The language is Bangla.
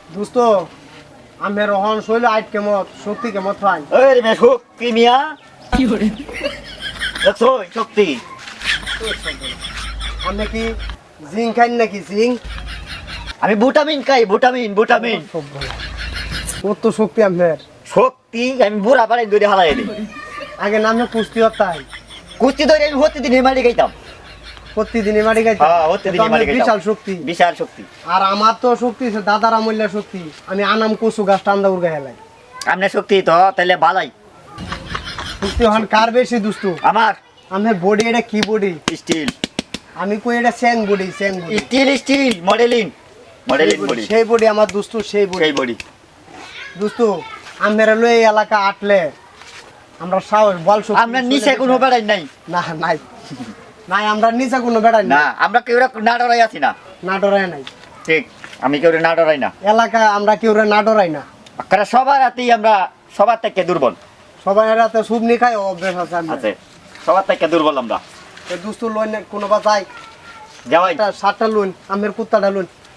দোস্ত আমি রহন শৈল আইট কেমত শক্তি কেমত পাই এই মে শক্তি মিয়া কি করে দেখছো শক্তি আমি কি জিং খাই নাকি জিং আমি ভিটামিন খাই ভিটামিন কত শক্তি আপনার শক্তি আমি বুড়া পারে দড়ি হালাই দিই আগে নামে কুস্তি হতাই কুস্তি ধরে আমি প্রতিদিন মারি খাইতাম প্রতিদিনই মারি গাইতে হ্যাঁ প্রতিদিন মারি খাইতাম বিশাল শক্তি বিশাল শক্তি আর আমার তো শক্তি আছে দাদার আমল্যা শক্তি আমি আনাম কচু গাছ টান্দা উড়ে হেলাই আপনার শক্তি তো তাহলে ভালাই শক্তি হন কার বেশি দুস্তু আমার আমার বডি এটা কি বডি স্টিল আমি কই এটা স্যাং বডি স্টিল মডেলিং বডি সেই বডি আমার দুস্তু সেই বডি সেই বডি দুস্তু আমরা লই এই এলাকা আটলে আমরা সাহস বল শক্তি আমরা নিচে কোনো বেড়াই নাই না নাই নাই আমরা নিচে কোনো বেড়াই না না আমরা কেউ না ডরাই আছি না না ডরাই নাই ঠিক আমি কেউ না ডরাই না এলাকা আমরা কেউ না ডরাই না কারণ সবার হাতেই আমরা সবার থেকে দুর্বল সবাই রাতে সুবনি খায় অভ্যাস আছে আমরা আছে সবার থেকে দুর্বল আমরা এই দুস্তু লইন কোনো বা যাই যাওয়াই একটা সাতটা লুন আমের কুত্তাটা লুন